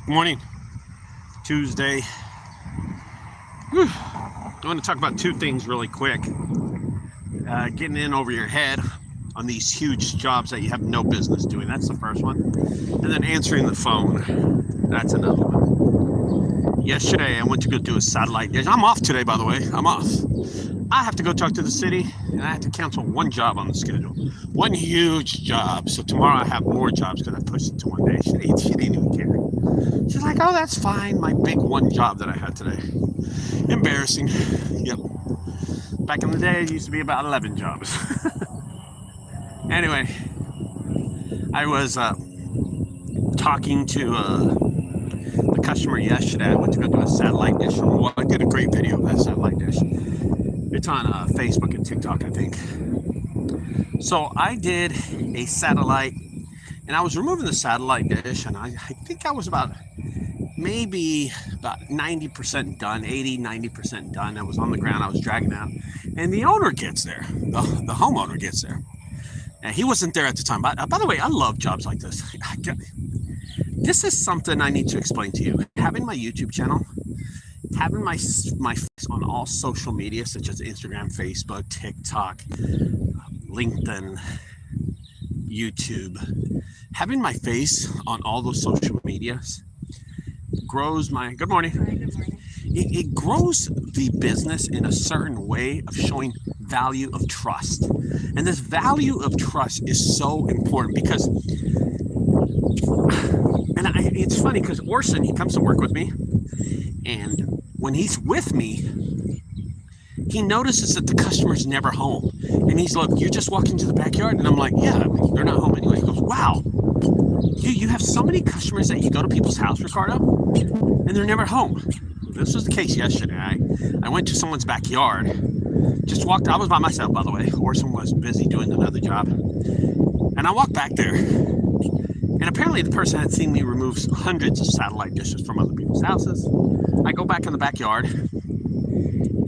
Good morning. Tuesday. Whew. I want to talk about two things really quick. Getting in over your head on these huge jobs that you have no business doing. That's the first one. And then answering the phone. That's another one. Yesterday, I went to go do a satellite dish. I'm off today, by the way. I'm off. I have to go talk to the city, and I have to cancel one job on the schedule. One huge job. So tomorrow I have more jobs because I pushed it to one day. She didn't even care. She's like, oh, that's fine. My big one job that I had today. Embarrassing. Yep. Back in the day, it used to be about 11 jobs. Anyway, I was talking to the customer yesterday. I went to go do a satellite dish. Well, I did a great video of that satellite dish. It's on Facebook and TikTok, I think. So I did a satellite, and I was removing the satellite dish, and I think I was maybe about 90% done, 80-90% done. I was on the ground, I was dragging out, and the owner gets there, the homeowner gets there, and he wasn't there at the time. By the way, I love jobs like this. This is something I need to explain to you. Having my YouTube channel, having my face on all social media such as Instagram, Facebook, TikTok, LinkedIn, YouTube, having my face on all those social medias grows my good morning. Hi, good morning. It grows the business in a certain way of showing value of trust. And this value of trust is so important because, it's funny because Orson, he comes to work with me, and when he's with me, he notices that the customer's never home. And he's like, you're just walking to the backyard? And I'm like, yeah, they're not home anyway. He goes, wow, you have so many customers that you go to people's house, Ricardo, and they're never home. This was the case yesterday. I went to someone's backyard, just walked. I was by myself, by the way. Orson was busy doing another job. And I walked back there, and apparently the person had seen me remove hundreds of satellite dishes from other people's houses. I go back in the backyard,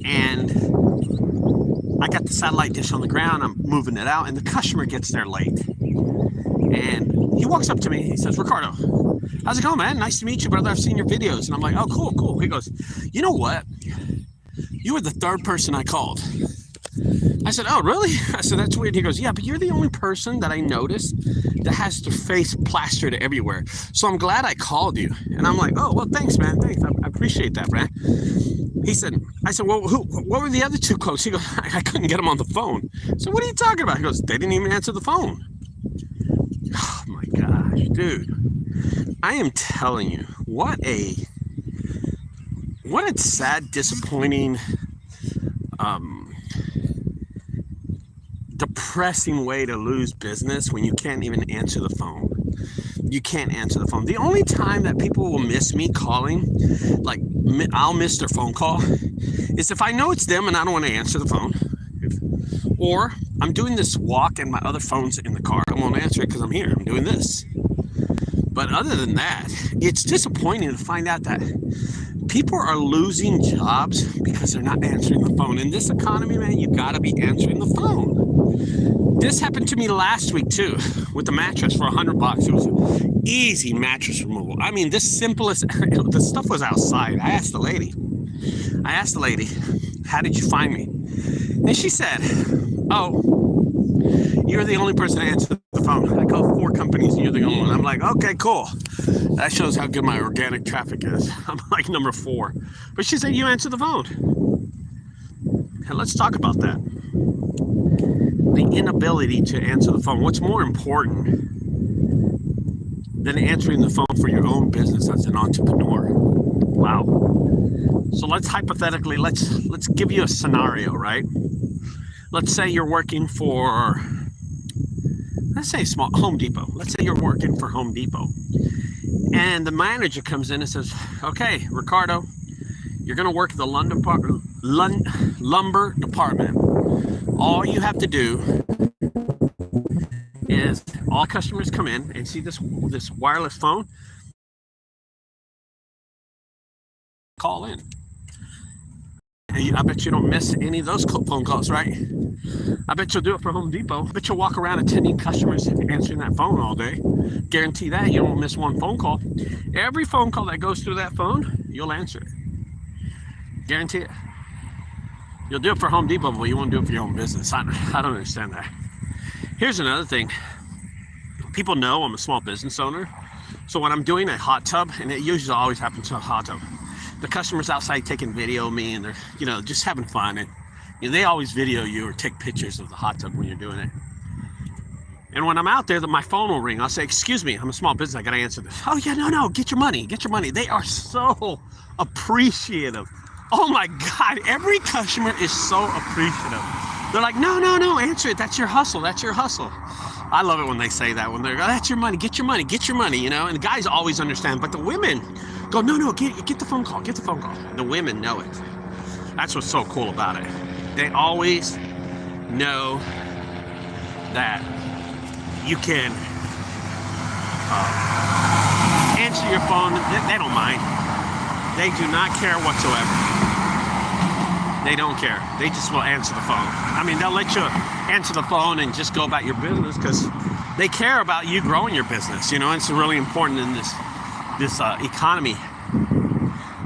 and I got the satellite dish on the ground. I'm moving it out, and the customer gets there late. And he walks up to me. He says, Ricardo, how's it going, man? Nice to meet you, brother. I've seen your videos. And I'm like, oh, cool. He goes, you know what? You were the third person I called. I said, oh, really? I said, that's weird. He goes, yeah, but you're the only person that I noticed that has their face plastered everywhere. So I'm glad I called you. And I'm like, oh, well, thanks, man. Thanks. I appreciate that, man. I said, well, what were the other two quotes? He goes, I couldn't get them on the phone. So what are you talking about? He goes, they didn't even answer the phone. Oh my gosh, dude. I am telling you, what a sad, disappointing, depressing way to lose business when you can't even answer the phone. You can't answer the phone. The only time that people will miss me calling, like I'll miss their phone call, is if I know it's them and I don't want to answer the phone. Or I'm doing this walk and my other phone's in the car. I won't answer it because I'm here. I'm doing this. But other than that, it's disappointing to find out that people are losing jobs because they're not answering the phone. In this economy, man, you got to be answering the phone. This happened to me last week too, with the mattress for $100. It was easy mattress removal. I mean, this simplest, the stuff was outside. I asked the lady, how did you find me? And she said, oh, you're the only person to answer the phone. I called 4 companies and you're the only one. I'm like, okay, cool. That shows how good my organic traffic is. I'm like number 4. But she said, you answer the phone. And let's talk about that. The inability to answer the phone. What's more important than answering the phone for your own business as an entrepreneur? Wow. So let's hypothetically, let's give you a scenario, right? Let's say you're working for, let's say Home Depot. Let's say you're working for Home Depot. And the manager comes in and says, okay, Ricardo, you're going to work the lumber department. All you have to do is all customers come in and see this wireless phone, call in. I bet you don't miss any of those phone calls, right? I bet you'll do it for Home Depot. I bet you'll walk around attending customers and answering that phone all day. Guarantee that you won't miss one phone call. Every phone call that goes through that phone, you'll answer it. Guarantee it. You'll do it for Home Depot, but you won't do it for your own business. I don't understand that. Here's another thing. People know I'm a small business owner. So when I'm doing a hot tub, and it usually always happens to a hot tub, the customer's outside taking video of me and they're, just having fun. And they always video you or take pictures of the hot tub when you're doing it. And when I'm out there, my phone will ring. I'll say, excuse me, I'm a small business. I got to answer this. Oh, yeah, no, get your money. Get your money. They are so appreciative. Oh, my God. Every customer is so appreciative. They're like, no, answer it. That's your hustle. That's your hustle. I love it when they say that. When they're, oh, that's your money. Get your money. Get your money, And the guys always understand. But the women go, no, get the phone call. Get the phone call. The women know it. That's what's so cool about it. They always know that you can answer your phone. They don't mind. They do not care whatsoever. They don't care. They just will answer the phone. I mean, they'll let you answer the phone and just go about your business because they care about you growing your business. It's really important in this economy.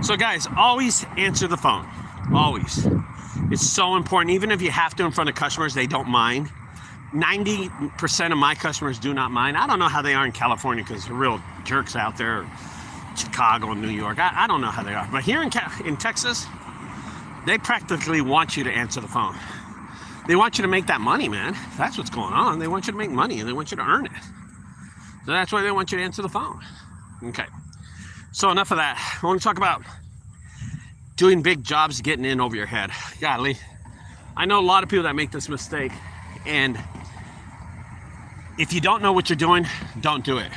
So guys, always answer the phone. Always. It's so important. Even if you have to in front of customers, they don't mind. 90% of my customers do not mind. I don't know how they are in California because they're real jerks out there. Chicago and New York. I don't know how they are. But here in Texas, they practically want you to answer the phone. They want you to make that money, man. That's what's going on. They want you to make money and they want you to earn it. So that's why they want you to answer the phone. Okay. So enough of that. I want to talk about doing big jobs, getting in over your head. Golly. I know a lot of people that make this mistake. And if you don't know what you're doing, don't do it.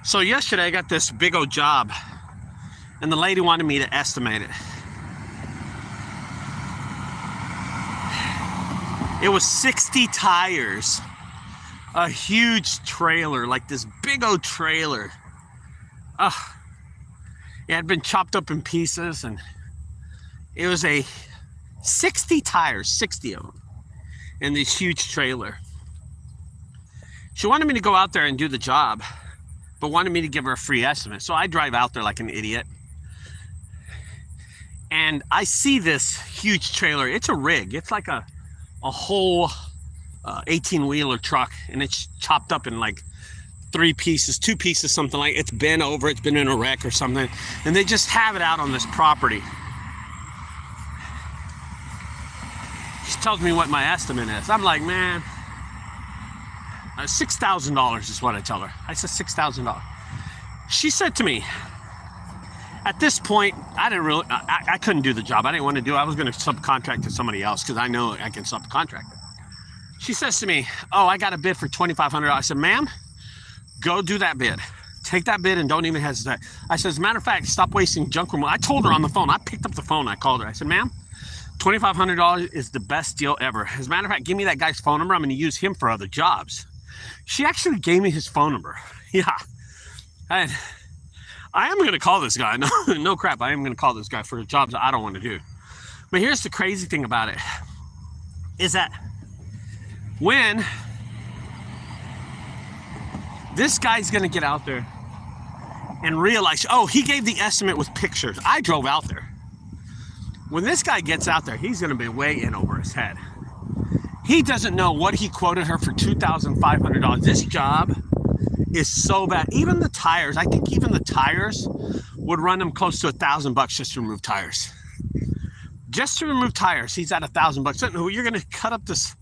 So yesterday I got this big old job and the lady wanted me to estimate it. It was 60 tires, a huge trailer, like this big old trailer. It had been chopped up in pieces and it was 60 tires, 60 of them, in this huge trailer. She wanted me to go out there and do the job, but wanted me to give her a free estimate. So I drive out there like an idiot. And I see this huge trailer. It's a rig. It's like a whole 18-wheeler truck, and it's chopped up in like 3 pieces, 2 pieces, something like. It's been over, it's been in a wreck or something, and they just have it out on this property. She tells me what my estimate is. I'm like, man, $6,000 is what I tell her. I said $6,000. She said to me, at this point, I couldn't do the job. I didn't want to do it. I was going to subcontract to somebody else because I know I can subcontract it. She says to me, oh, I got a bid for $2,500. I said, ma'am, go do that bid. Take that bid and don't even hesitate. I said, as a matter of fact, stop wasting junk removal. I told her on the phone. I picked up the phone. I called her. I said, ma'am, $2,500 is the best deal ever. As a matter of fact, give me that guy's phone number. I'm going to use him for other jobs. She actually gave me his phone number. Yeah. And I am going to call this guy. No crap. I am going to call this guy for jobs I don't want to do. But here's the crazy thing about it is that when this guy's going to get out there and realize, oh, he gave the estimate with pictures. I drove out there. When this guy gets out there, he's going to be way in over his head. He doesn't know what he quoted her for $2,500. This job is so bad. Even the tires, I think even the tires would run him close to $1,000 just to remove tires. Just to remove tires, he's at $1,000. You're gonna cut up this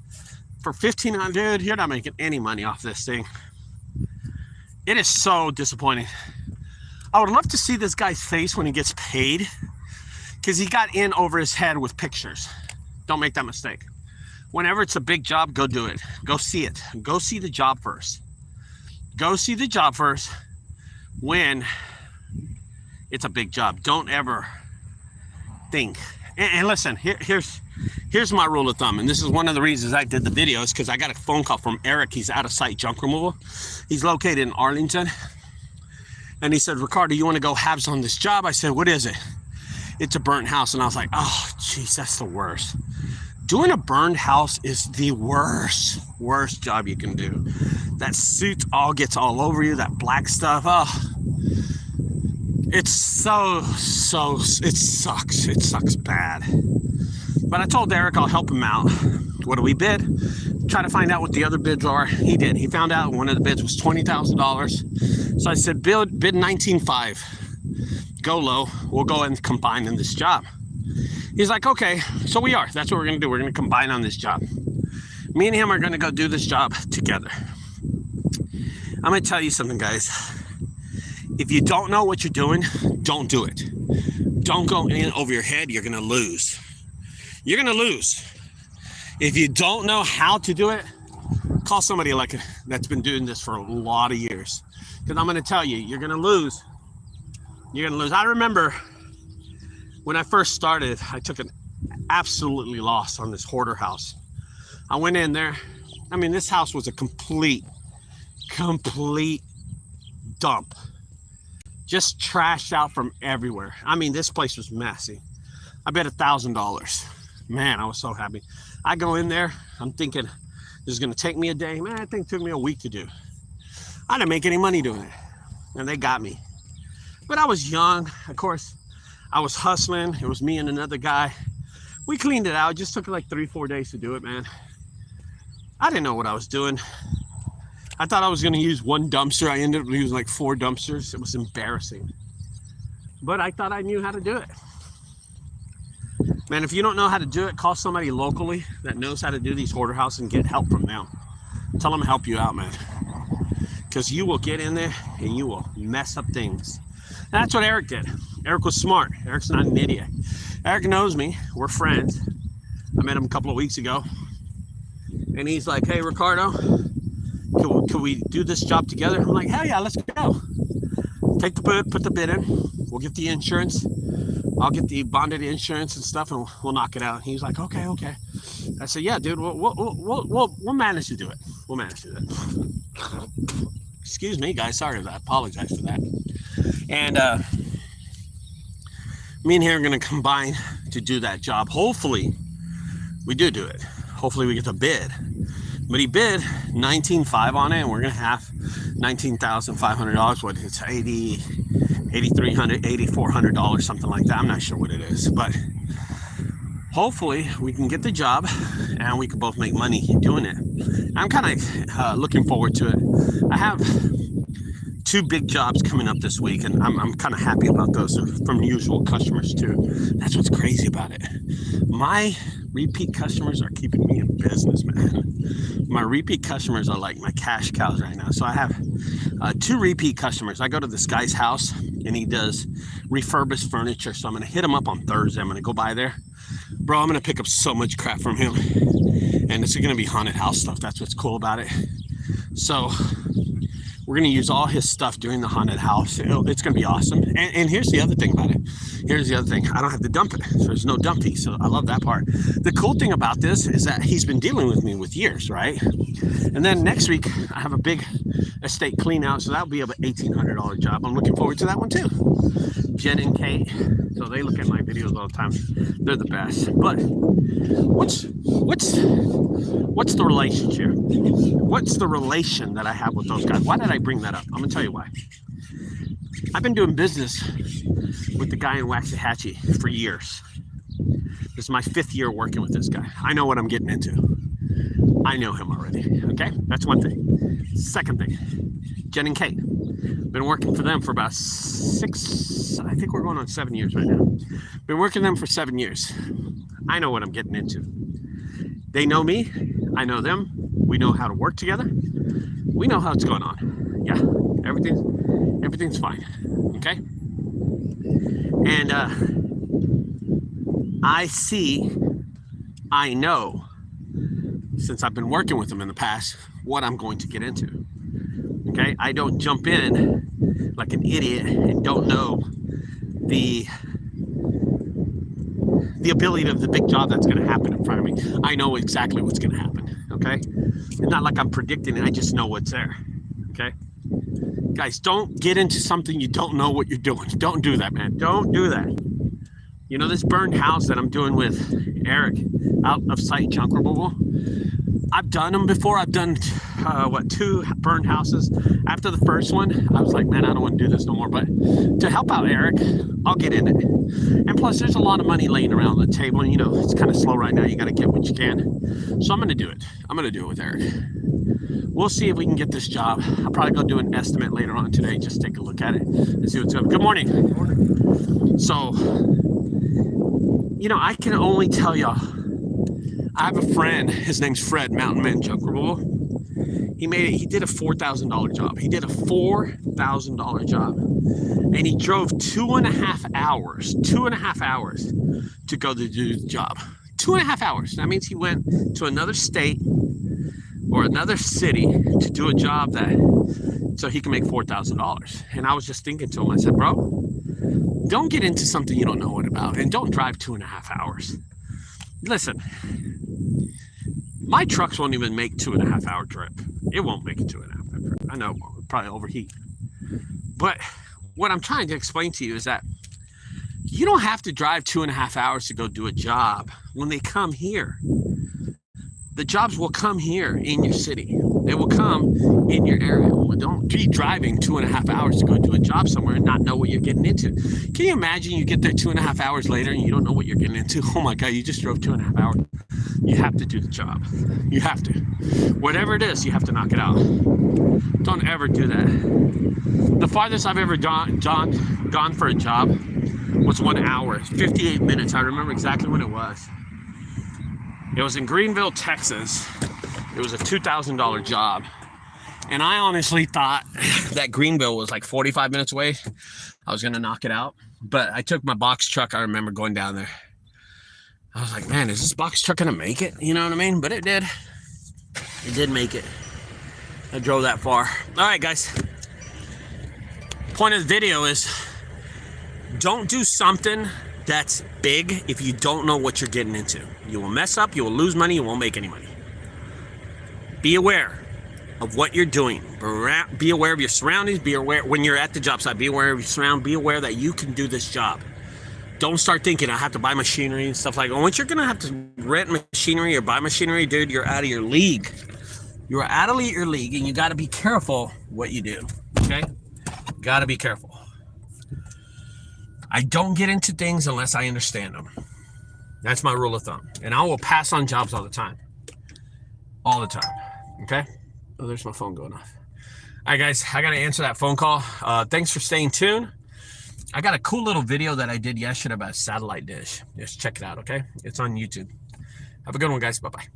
for $1,500, dude. You're not making any money off this thing. It is so disappointing. I would love to see this guy's face when he gets paid, because he got in over his head with pictures. Don't make that mistake. Whenever it's a big job, go do it. Go see it. Go see the job first. Go see the job first when it's a big job. Don't ever think. And listen, here's my rule of thumb. And this is one of the reasons I did the video, is because I got a phone call from Eric. He's out of site junk removal. He's located in Arlington. And he said, Ricardo, you want to go halves on this job? I said, what is it? it's a burnt house. And I was like, oh, geez, that's the worst. Doing a burned house is the worst job you can do. That soot all gets all over you, that black stuff. Oh, it's it sucks. It sucks bad. But I told Derek I'll help him out. What do we bid? Try to find out what the other bids are. He did. He found out one of the bids was $20,000. So I said, bid $19,500. Go low. We'll go and combine in this job. He's like, okay, so we are. That's what we're going to do. We're going to combine on this job. Me and him are going to go do this job together. I'm going to tell you something, guys. If you don't know what you're doing, don't do it. Don't go in over your head. You're going to lose. You're going to lose. If you don't know how to do it, call somebody that's been doing this for a lot of years. Because I'm going to tell you, you're going to lose. You're going to lose. I remember when I first started, I took an absolutely loss on this hoarder house. I went in there. I mean, this house was a complete dump. Just trashed out from everywhere. I mean, this place was messy. I bet $1,000. Man, I was so happy. I go in there, I'm thinking, this is gonna take me a day. Man, I think it took me a week to do. I didn't make any money doing it. And they got me. But I was young, of course. I was hustling. It was me and another guy. We cleaned it out. It just took like 3-4 days to do it, man. I didn't know what I was doing. I thought I was going to use one dumpster. I ended up using like 4 dumpsters. It was embarrassing. But I thought I knew how to do it. Man, if you don't know how to do it, call somebody locally that knows how to do these hoarder houses and get help from them. Tell them to help you out, man. Because you will get in there and you will mess up things. And that's what Eric did. Eric was smart. Eric's not an idiot. Eric knows me. We're friends. I met him a couple of weeks ago. And he's like, hey, Ricardo, can we do this job together? I'm like, hell yeah, let's go. Take the bid, put the bid in. We'll get the insurance. I'll get the bonded insurance and stuff, and we'll knock it out. He's like, okay. I said, yeah, dude, we'll manage to do it. We'll manage to do it. Excuse me, guys. Sorry about that. I apologize for that. And me and him are going to combine to do that job. Hopefully, we do it. Hopefully, we get the bid. But he bid $19,500 on it, and we're going to have $19,500. What it's $8,300, $8,400, something like that. I'm not sure what it is, but hopefully we can get the job and we can both make money doing it. I'm kind of looking forward to it. I have 2 big jobs coming up this week, and I'm kind of happy about those. They're from usual customers too. That's what's crazy about it. My repeat customers are keeping me in business, man. My repeat customers are like my cash cows right now. So I have 2 repeat customers. I go to this guy's house and he does refurbished furniture. So I'm going to hit him up on Thursday. I'm going to go by there. Bro, I'm going to pick up so much crap from him. And it's going to be haunted house stuff. That's what's cool about it. So we're going to use all his stuff during the haunted house. It's going to be awesome. And here's the other thing about it. Here's the other thing. I don't have to dump it. So there's no dump fee. So I love that part. The cool thing about this is that he's been dealing with me with years, right? And then next week, I have a big estate clean out. So that'll be an $1,800 job. I'm looking forward to that one too. Jen and Kate. So they look at my videos all the time. They're the best. But what's the relationship? What's the relation that I have with those guys? Why did I bring that up? I'm gonna tell you why. I've been doing business with the guy in Waxahachie for years. This is my 5th year working with this guy. I know what I'm getting into. I know him already. Okay, that's one thing. Second thing, Jen and Kate. Been working for them for about 6. I think we're going on 7 years right now. Been working them for 7 years. I know what I'm getting into. They know me. I know them. We know how to work together. We know how it's going on. Yeah, everything's fine. Okay. And I know, since I've been working with them in the past, what I'm going to get into. Okay, I don't jump in like an idiot and don't know the ability of the big job that's going to happen in front of me. I know exactly what's going to happen. Okay, it's not like I'm predicting it. I just know what's there. Okay, guys, don't get into something you don't know what you're doing. Don't do that, man. Don't do that. You know, this burned house that I'm doing with Eric out of site junk removal. I've done them before. I've done, 2 burned houses. After the first one, I was like, man, I don't want to do this no more. But to help out Eric, I'll get in it. And plus, there's a lot of money laying around the table. And, you know, it's kind of slow right now. You got to get what you can. So I'm going to do it. I'm going to do it with Eric. We'll see if we can get this job. I'll probably go do an estimate later on today. Just take a look at it and see what's up. Good morning. Good morning. So, you know, I can only tell y'all, I have a friend, his name's Fred, Mountain Man Junk Removal. He did a $4,000 job. He did a $4,000 job. And he drove 2.5 hours to go to do the job. 2.5 hours. That means he went to another state or another city to do a job so he can make $4,000. And I was just thinking to him, I said, bro, don't get into something you don't know what about, and don't drive 2.5 hours. Listen, my trucks won't even make 2.5 hour trip. It won't make a 2.5 hour trip. I know, it'll probably overheat. But what I'm trying to explain to you is that you don't have to drive 2.5 hours to go do a job. When they come here, the jobs will come here in your city. They will come in your area. Don't be driving 2.5 hours to go do a job somewhere and not know what you're getting into. Can you imagine you get there 2.5 hours later and you don't know what you're getting into? Oh my God, you just drove 2.5 hours. You have to do the job. You have to. Whatever it is, you have to knock it out. Don't ever do that. The farthest I've ever gone for a job was 1 hour, 58 minutes. I remember exactly when it was. It was in Greenville, Texas. It was a $2,000 job. And I honestly thought that Greenville was like 45 minutes away. I was going to knock it out. But I took my box truck. I remember going down there. I was like, man, is this box truck going to make it? You know what I mean? But it did. It did make it. I drove that far. All right, guys. Point of the video is don't do something that's big if you don't know what you're getting into. You will mess up. You will lose money. You won't make any money. Be aware of what you're doing. Be aware of your surroundings. Be aware when you're at the job site. Be aware of your surroundings. Be aware that you can do this job. Don't start thinking I have to buy machinery and stuff like that. Once you're going to have to rent machinery or buy machinery, dude, you're out of your league. You're out of your league, and you got to be careful what you do, okay? Got to be careful. I don't get into things unless I understand them. That's my rule of thumb. And I will pass on jobs all the time. All the time, okay? Oh, there's my phone going off. All right, guys, I got to answer that phone call. Thanks for staying tuned. I got a cool little video that I did yesterday about a satellite dish. Just check it out, okay? It's on YouTube. Have a good one, guys. Bye-bye.